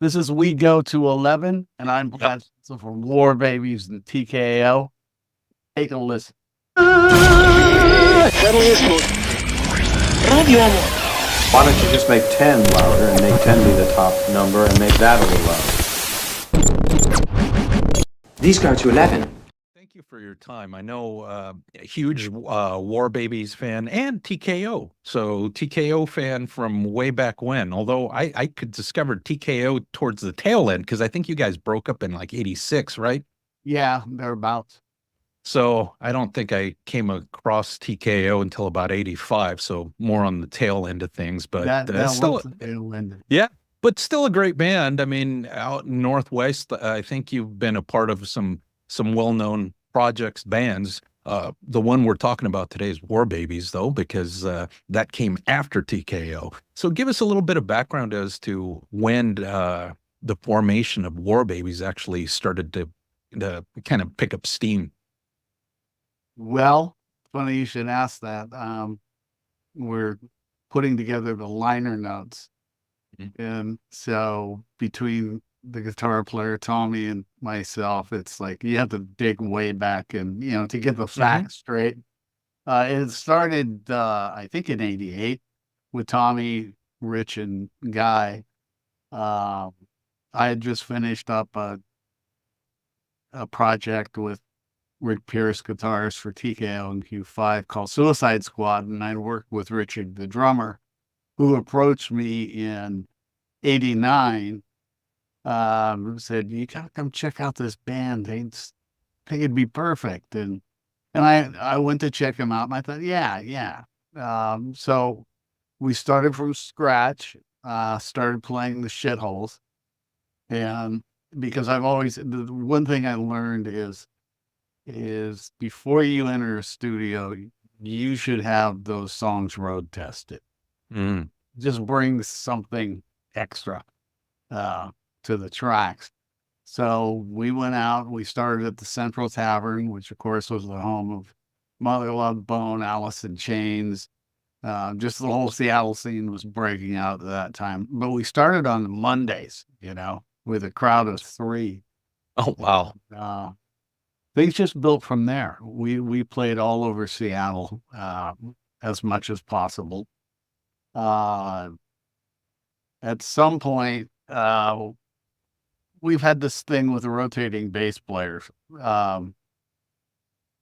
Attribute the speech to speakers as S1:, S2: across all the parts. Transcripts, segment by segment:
S1: This is We Go to 11, and I'm
S2: Yep.
S1: Brad Sinsel from War Babies and TKO. Take a listen.
S3: Why don't you just make 10 louder and make 10 be the top number and make that a little louder?
S4: These go to 11.
S2: Thank you for your time. I know a huge War Babies fan and TKO. So TKO fan from way back when. Although I could discover TKO towards the tail end because I think you guys broke up in like '86, right?
S1: Yeah, thereabouts.
S2: So I don't think I came across TKO until about '85. So more on the tail end of things, but
S1: That
S2: still,
S1: was the tail end.
S2: yeah. But still a great band. I mean, out in Northwest, I think you've been a part of some well-known projects, bands. The one we're talking about today is War Babies, though, because that came after TKO. So give us a little bit of background as to when the formation of War Babies actually started to kind of pick up steam.
S1: Well, funny you should ask that. We're putting together the liner notes.
S2: Mhm.
S1: And so between the guitar player, Tommy, and myself, it's like you have to dig way back and, to get the facts straight. It started, I think, in '88 with Tommy, Rich, and Guy. Um, I had just finished up a project with Rick Pierce guitars for TKO and Q5 called Suicide Squad, and I worked with Richard, the drummer, who approached me in '89. Said, "You gotta come check out this band. They think it'd be perfect." And I went to check him out, and I thought, yeah, yeah. So we started from scratch, started playing the shitholes. And because the one thing I learned is before you enter a studio, you should have those songs road tested.
S2: Mm.
S1: Just bring something extra to the tracks. So we went out, we started at the Central Tavern, which of course was the home of Mother Love Bone, Alice in Chains. Just the whole Seattle scene was breaking out at that time. But we started on Mondays, with a crowd of three.
S2: Oh, wow.
S1: Uh, Things just built from there. We played all over Seattle as much as possible. Uh, at some point, we've had this thing with the rotating bass players, and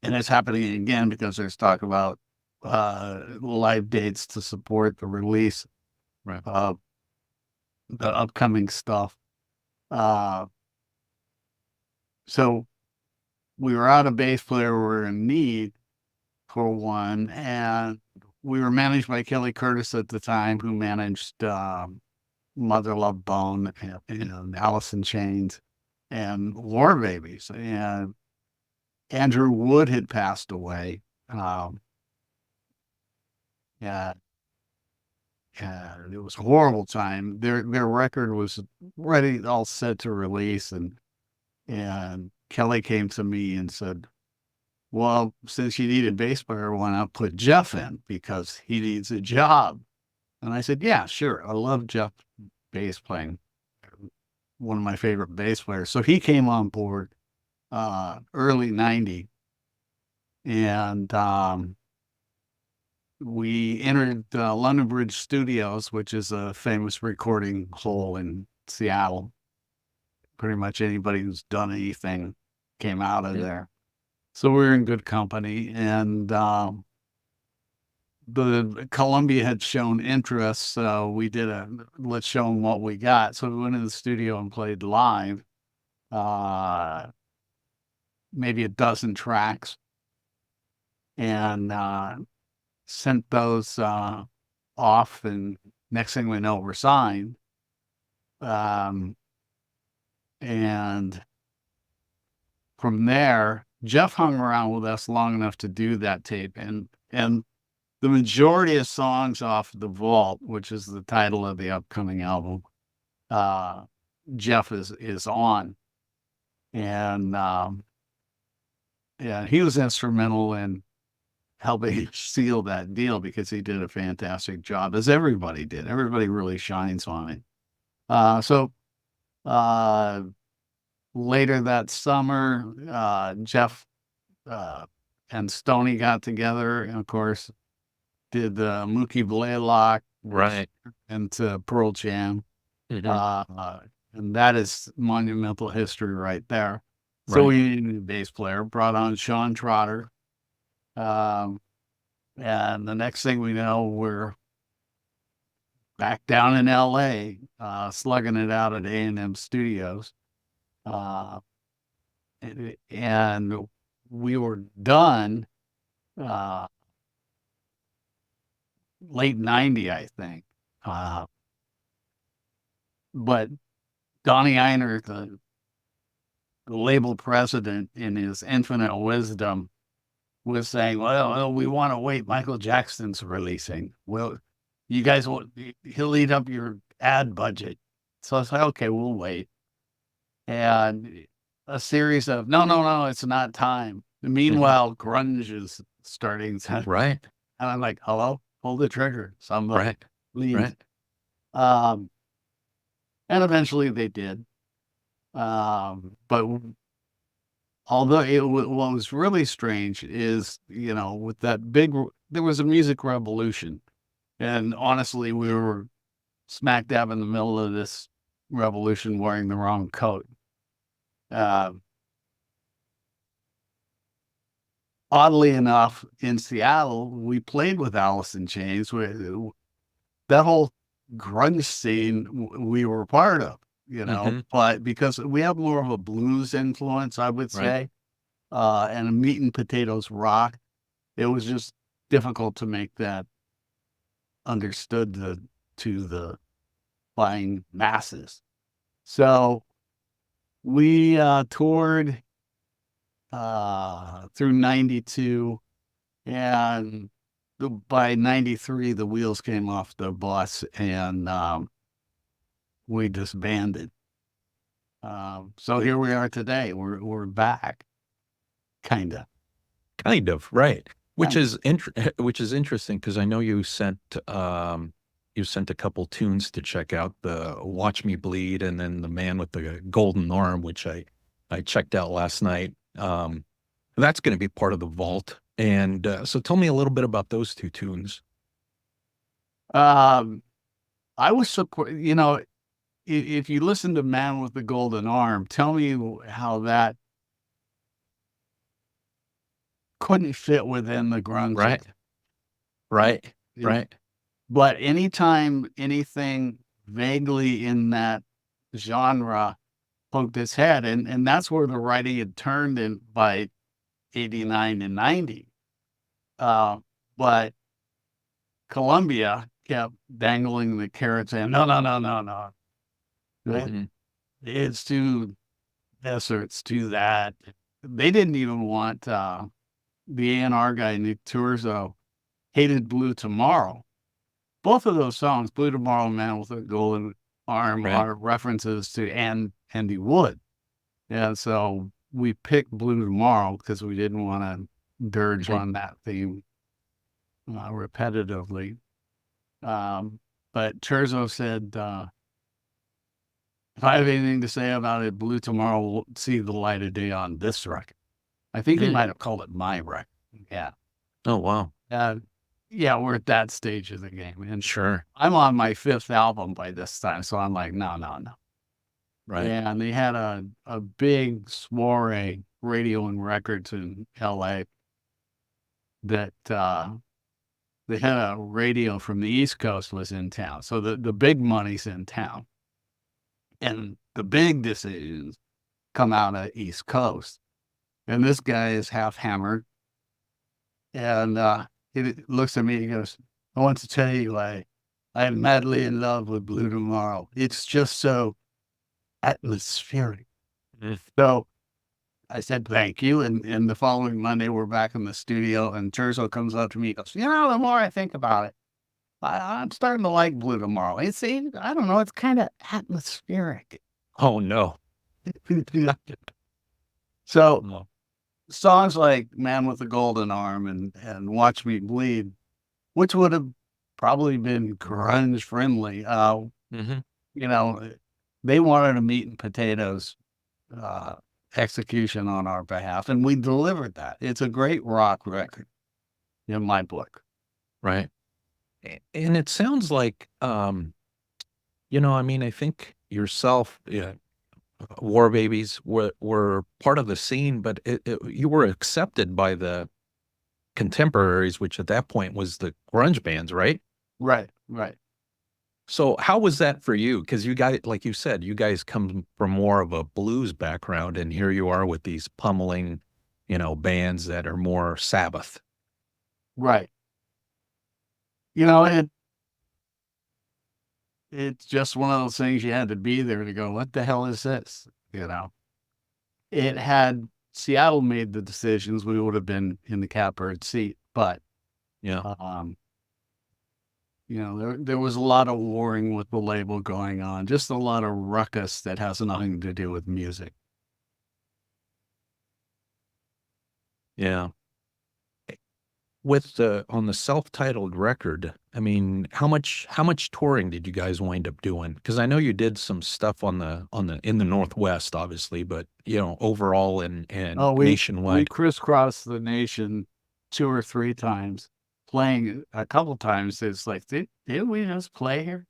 S1: it's happening again because there's talk about live dates to support the release
S2: Right.
S1: of the upcoming stuff. Uh, so we were out of bass player. We were in need for one, and we were managed by Kelly Curtis at the time, who managed Mother Love Bone and Alice in Chains and War Babies. And Andrew Wood had passed away. Yeah, and it was a horrible time. Their record was ready, all set to release, and Kelly came to me and said, "Well, since you need a bass player, why not put Jeff in because he needs a job?" And I said, "Yeah, sure. I love Jeff bass playing. One of my favorite bass players." So he came on board early '90, and we entered London Bridge Studios, which is a famous recording hole in Seattle. Pretty much anybody who's done anything came out of there. So we were in good company, and the Columbia had shown interest, so we did let's show them what we got. So we went in the studio and played live, maybe a dozen tracks, and sent those off. And next thing we know, we're signed. And from there, Jeff hung around with us long enough to do that tape, and the majority of songs off The Vault, which is the title of the upcoming album, Jeff is on. And yeah, he was instrumental in helping seal that deal because he did a fantastic job, as everybody did. Everybody really shines on it. So Later that summer, Jeff and Stoney got together, and of course, did the Mookie Blaylock
S2: Right.
S1: into Pearl Jam.
S2: Mhm.
S1: And that is monumental history right there. So
S2: Right.
S1: we needed a new bass player, brought on Sean Trotter. And the next thing we know, we're back down in LA, slugging it out at A&M Studios. And we were done late 90, I think. But Donnie Einer, the label president, in his infinite wisdom, was saying, well, we want to wait. Michael Jackson's releasing. Well, you guys will, he'll eat up your ad budget. So I was like, okay, we'll wait. And a series of, no, it's not time. Meanwhile, grunge is starting to,
S2: Right.
S1: and I'm like, hello, pull the trigger. Somebody,
S2: Right.
S1: please.
S2: Right.
S1: And eventually they did. But although what was really strange is, with that there was a music revolution. And honestly, we were smack dab in the middle of this revolution wearing the wrong coat. Oddly enough, in Seattle, we played with Alice in Chains. That whole grunge scene we were part of, but because we have more of a blues influence, I would say, and a meat and potatoes rock, it was just difficult to make that understood to the flying masses. So we toured through 92, and by 93, the wheels came off the bus, and we disbanded. So here we are today. We're back, kind of.
S2: Right. Which is interesting, because I know you sent a couple tunes to check out, the Watch Me Bleed and then the Man with the Golden Arm, which I checked out last night. That's going to be part of the vault. And so tell me a little bit about those two tunes.
S1: I was if you listen to Man with the Golden Arm, tell me how that couldn't fit within the grunge.
S2: Right.
S1: But anytime anything vaguely in that genre poked its head, and that's where the writing had turned in by 89 and 90. But Columbia kept dangling the carrot, saying, no.
S2: Mhm.
S1: It's too this or it's too that. They didn't even want the A&R guy, Nick Turzo, hated Blue Tomorrow. Both of those songs, Blue Tomorrow and Man with a Golden Arm, are references to Andy Wood. And so we picked Blue Tomorrow because we didn't want to dirge on that theme repetitively. But Turzo said, if I have anything to say about it, Blue Tomorrow will see the light of day on this record. I think he might have called it my record. Yeah.
S2: Oh, wow.
S1: Yeah, we're at that stage of the game. And
S2: Sure.
S1: I'm on my 5th album by this time. So I'm like, no.
S2: Right.
S1: And they had a big soiree, Radio and Records in LA, that they had a radio from the East Coast was in town. So the big money's in town. And the big decisions come out of East Coast. And this guy is half hammered. And he looks at me and goes, I want to tell you, I am madly in love with Blue Tomorrow. It's just so atmospheric. So I said, thank you. And the following Monday, we're back in the studio, and Turzo comes up to me and goes, the more I think about it, I'm starting to like Blue Tomorrow. I don't know, it's kind of atmospheric.
S2: Oh, no.
S1: So songs like Man with the Golden Arm and Watch Me Bleed, which would have probably been grunge friendly, they wanted a meat and potatoes execution on our behalf, and we delivered that. It's a great rock record in my book.
S2: Right. And it sounds like, I mean, I think yourself, yeah, War Babies were part of the scene, but you were accepted by the contemporaries, which at that point was the grunge bands, right?
S1: Right, right.
S2: So how was that for you? Because you guys, like you said, you guys come from more of a blues background, and here you are with these pummeling, bands that are more Sabbath.
S1: Right. You know, it's just one of those things you had to be there to go, what the hell is this? It had Seattle made the decisions, we would have been in the catbird seat, but
S2: Yeah.
S1: there was a lot of warring with the label going on, just a lot of ruckus that has nothing to do with music.
S2: Yeah. On the self-titled record, I mean, how much touring did you guys wind up doing? Because I know you did some stuff in the Northwest, obviously, but overall and
S1: We
S2: nationwide.
S1: crisscrossed the nation 2 or 3 times, playing a couple times. It's like, did we just play here?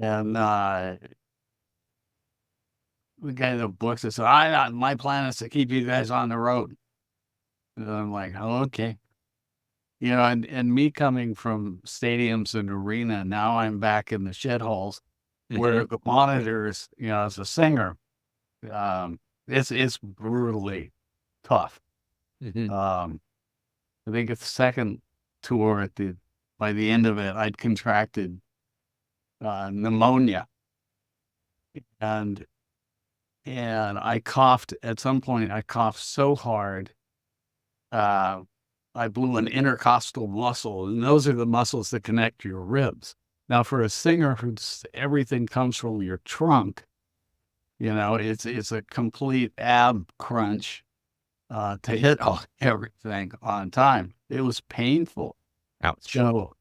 S1: And the guy that books us, my plan is to keep you guys on the road. And I'm like, oh, okay. And me coming from stadiums and arena, now I'm back in the shitholes where the monitors, as a singer, it's brutally tough. I think it's the second tour by the end of it, I'd contracted pneumonia, and I coughed at some point. I coughed so hard, I blew an intercostal muscle, and those are the muscles that connect your ribs. Now, for a singer who's everything comes from your trunk, it's a complete ab crunch to hit everything on time. It was painful.
S2: Ouch.
S1: So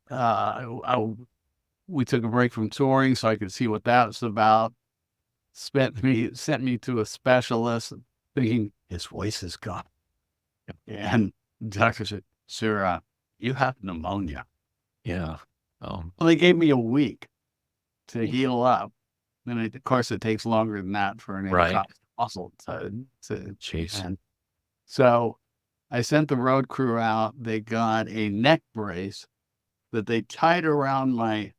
S1: we took a break from touring so I could see what that was about. Sent me to a specialist, thinking his voice is gone. And the doctor said, "Sir, you have pneumonia."
S2: Yeah.
S1: Well, they gave me a week to heal up. And of course, it takes longer than that for an intercostal muscle to
S2: Jeez.
S1: and so I sent the road crew out. They got a neck brace that they tied around my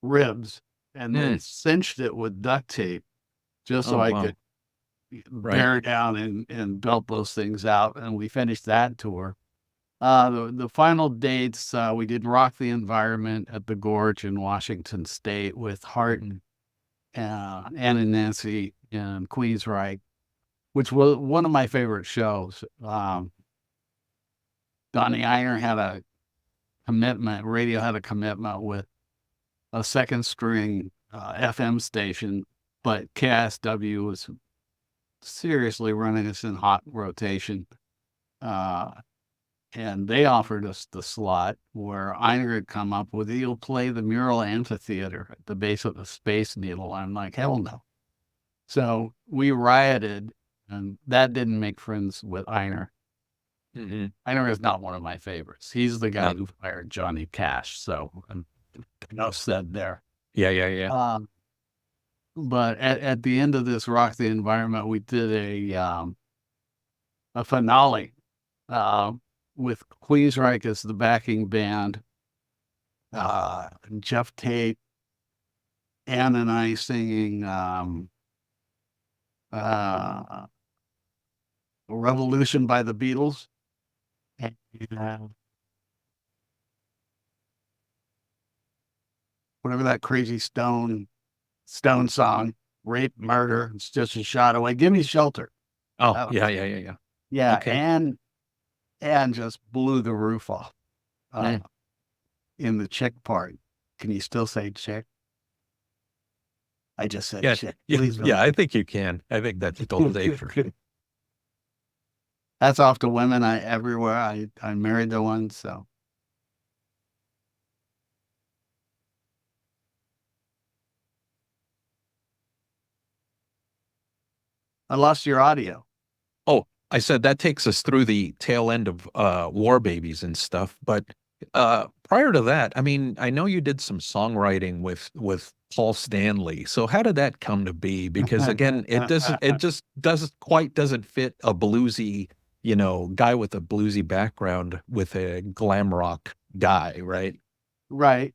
S1: ribs and then cinched it with duct tape just so I could bear down and belt those things out. And we finished that tour. The final dates, we did Rock the Environment at the Gorge in Washington State with Hart and Ann and Nancy and Queensryche, which was one of my favorite shows. Donnie Iyer had a commitment, radio had a commitment with a second string FM station, but KSW was seriously running us in hot rotation. And they offered us the slot where Einer had come up with, "You'll play the Mural Amphitheater at the base of the Space Needle." I'm like, hell no. So we rioted, and that didn't make friends with Einer. Einer is not one of my favorites. He's the guy who fired Johnny Cash. So enough said there.
S2: Yeah.
S1: But at the end of this Rock the Environment, we did a finale with Queensryche as the backing band, Jeff Tate, Ann and I singing Revolution by the Beatles. And, whatever that crazy Stone song, Rape, Murder, It's Just a Shot Away, Give Me Shelter.
S2: Oh, yeah.
S1: Yeah,
S2: Okay.
S1: and just blew the roof off in the chick part. Can you still say chick? I just said chick. Please don't.
S2: Yeah, I think you can. I think that's still safer.
S1: That's off to women everywhere. I married the one, so. I lost your audio.
S2: Oh, I said that takes us through the tail end of War Babies and stuff. But prior to that, I mean, I know you did some songwriting with Paul Stanley. So how did that come to be? Because again, it just doesn't fit a bluesy, guy with a bluesy background with a glam rock guy, right?
S1: Right.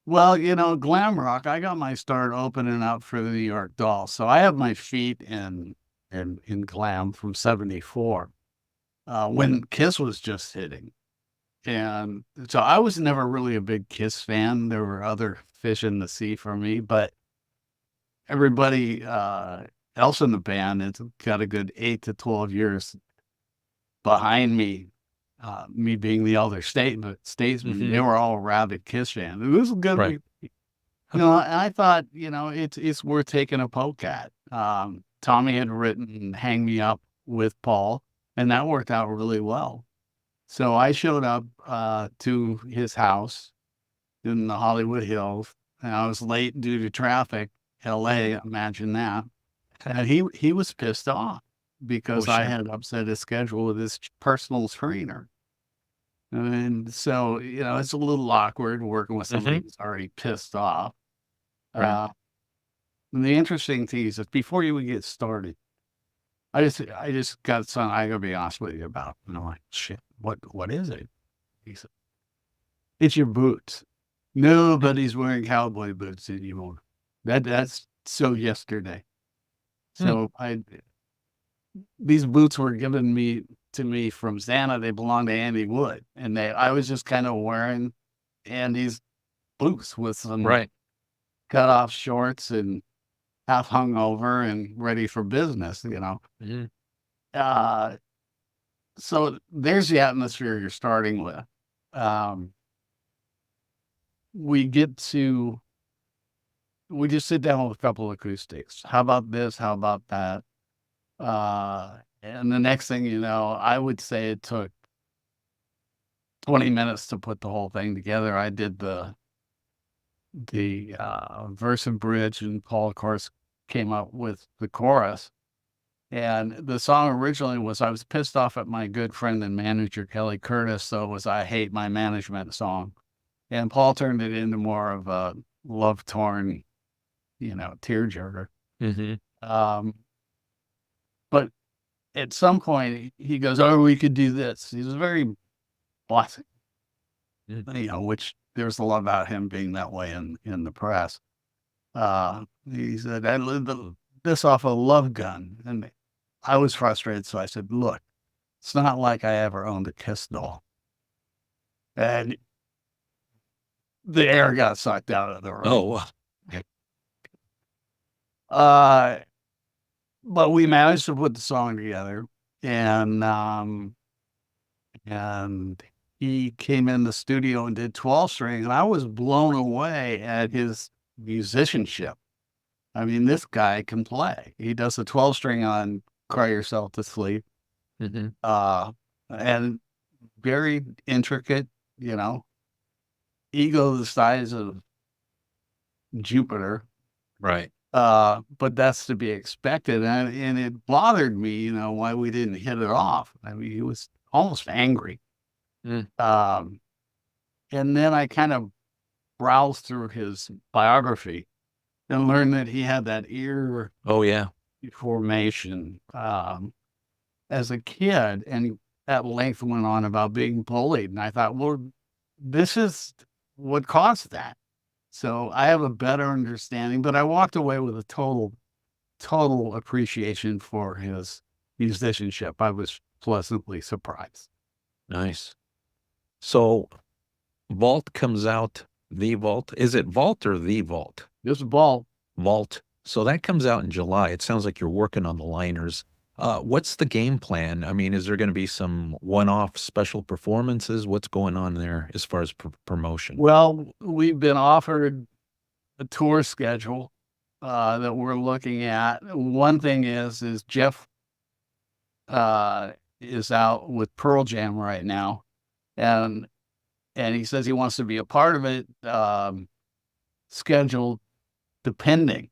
S1: Well, glam rock, I got my start opening up for the New York Dolls. So I have my feet in glam from 74, when Kiss was just hitting. And so I was never really a big Kiss fan. There were other fish in the sea for me, but everybody else in the band has got a good 8 to 12 years behind me. Me being the elder statesman, they were all rabid Kiss fans. It was good.
S2: Right.
S1: And I thought, it's worth taking a poke at. Tommy had written "Hang Me Up" with Paul, and that worked out really well. So I showed up to his house in the Hollywood Hills, and I was late due to traffic. LA, imagine that. And he was pissed off because I had upset his schedule with his personal trainer. And so, it's a little awkward working with somebody who's already pissed off.
S2: Right.
S1: And the interesting thing is that before you would get started, I just got something I gotta be honest with you about. And I'm like, shit, what is it? He said, it's your boots. Nobody's wearing cowboy boots anymore. That's so yesterday. So these boots were given to me from Santa. They belonged to Andy Wood, and I was just kind of wearing Andy's boots with some cut off shorts and half hung over and ready for business, So there's the atmosphere you're starting with. We just sit down with a couple of acoustics. How about this? How about that? And the next thing you know, I would say it took 20 minutes to put the whole thing together. I did the verse and bridge, and Paul, of course, came up with the chorus. And the song originally was, I was pissed off at my good friend and manager, Kelly Curtis, so it was I Hate My Management song. And Paul turned it into more of a love-torn, tearjerker. But at some point, he goes, oh, we could do this. He was very blessing, which there's a lot about him being that way in the press. He said, I lived this off a Love Gun. And I was frustrated, so I said, look, it's not like I ever owned a Kiss doll. And the air got sucked out of the room.
S2: Oh,
S1: but we managed to put the song together, and he came in the studio and did 12 string, and I was blown away at his musicianship. I mean, this guy can play. He does a 12 string on Cry Yourself to Sleep, and very intricate, ego the size of Jupiter.
S2: right.
S1: But that's to be expected. And it bothered me, why we didn't hit it off. I mean, he was almost angry. And then I kind of browsed through his biography and learned that he had that ear formation as a kid. And at length went on about being bullied. And I thought, well, this is what caused that. So I have a better understanding, but I walked away with a total appreciation for his musicianship. I was pleasantly surprised.
S2: Nice. So Vault comes out, The Vault. Is it Vault or The Vault?
S1: This is Vault.
S2: Vault. So that comes out in July. It sounds like you're working on the liners. What's the game plan? I mean, is there going to be some one-off special performances? What's going on there as far as promotion?
S1: Well, we've been offered a tour schedule that we're looking at. One thing is Jeff is out with Pearl Jam right now, and he says he wants to be a part of it, scheduled depending.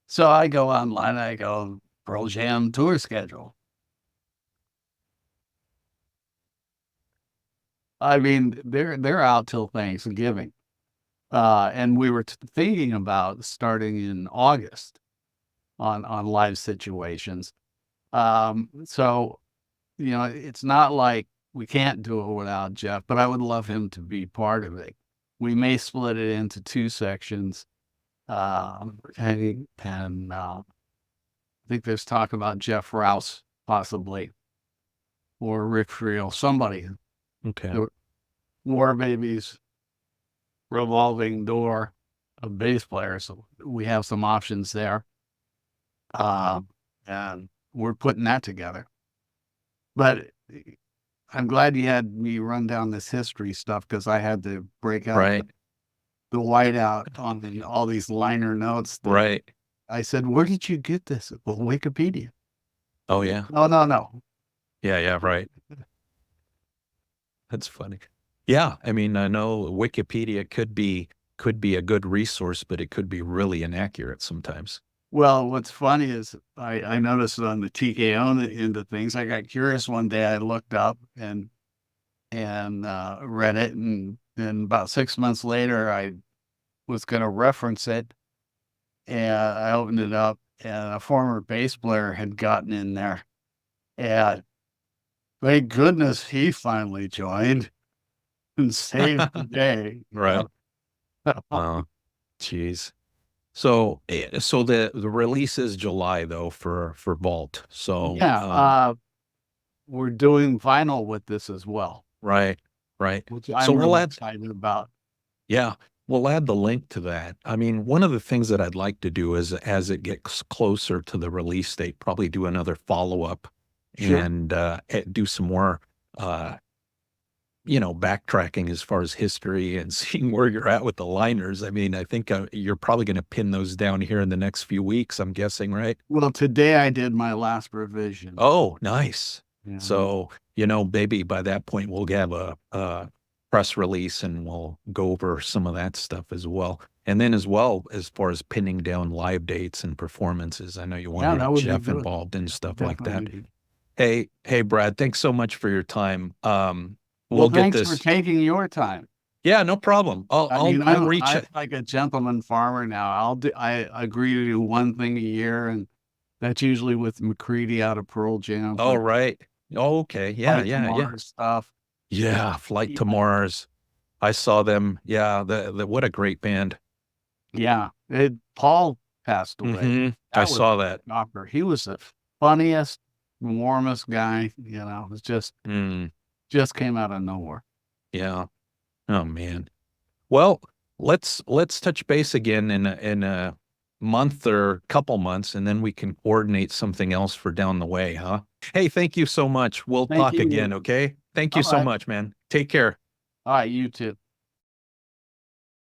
S1: So I go online, I go, Pearl Jam tour schedule. I mean, they're out till Thanksgiving. And we were thinking about starting in August on Live Situations. So, you know, it's not like we can't do it without Jeff, but I would love him to be part of it. We may split it into 2 sections. And I think there's talk about Jeff Rouse possibly, or Rick Friel, somebody.
S2: Okay.
S1: The War Babies revolving door of bass players. So we have some options there. And we're putting that together. But I'm glad you had me run down this history stuff, because I had to break out
S2: Right.
S1: the whiteout on all these liner notes.
S2: Right.
S1: I said, where did you get this? Well, Wikipedia.
S2: Oh, yeah.
S1: No.
S2: Yeah. Yeah. Right. That's funny. Yeah. I mean, I know Wikipedia could be a good resource, but it could be really inaccurate sometimes.
S1: Well, what's funny is I noticed it on the TKO end of things. I got curious one day. I looked up and read it, and then about 6 months later, I was going to reference it, and I opened it up, and a former bass player had gotten in there, and thank goodness he finally joined and saved the day.
S2: Right. Geez. So the release is July though for Vault. So
S1: Yeah, we're doing vinyl with this as well,
S2: right.
S1: which
S2: So
S1: I'm
S2: we'll
S1: really
S2: add,
S1: excited about.
S2: yeah, we'll add the link to that. I mean, one of the things that I'd like to do is, as it gets closer to the release date, probably do another follow-up
S1: Sure.
S2: and do some more backtracking as far as history and seeing where you're at with the liners. I mean, I think you're probably going to pin those down here in the next few weeks, I'm guessing, right?
S1: Well, today I did my last revision.
S2: Oh, nice.
S1: Yeah.
S2: So, maybe by that point we'll have a press release and we'll go over some of that stuff as well. And then as well, as far as pinning down live dates and performances, I know you want to
S1: that
S2: get
S1: would be
S2: Jeff
S1: good.
S2: involved and stuff like that.
S1: Definitely.
S2: Hey, Brad, thanks so much for your time.
S1: Well,
S2: We'll get
S1: thanks
S2: this.
S1: for taking your time.
S2: Yeah, no problem. I'll reach
S1: I'm
S2: it.
S1: like a gentleman farmer now. I agree to do one thing a year, and that's usually with McCready out of Pearl Jam.
S2: Oh, right. Oh, okay. Yeah.
S1: Stuff.
S2: Yeah. Flight to Mars. I saw them. Yeah. What a great band.
S1: Yeah. Paul passed away.
S2: Mhm. I saw that.
S1: Knocker. He was the funniest, warmest guy. You know, it was just came out of nowhere.
S2: Yeah. Oh man. Well, let's touch base again in a month or couple months, and then we can coordinate something else for down the way, huh? Hey, thank you so much. We'll talk again, okay? Thank you so much, man. Take care.
S1: All right, you too.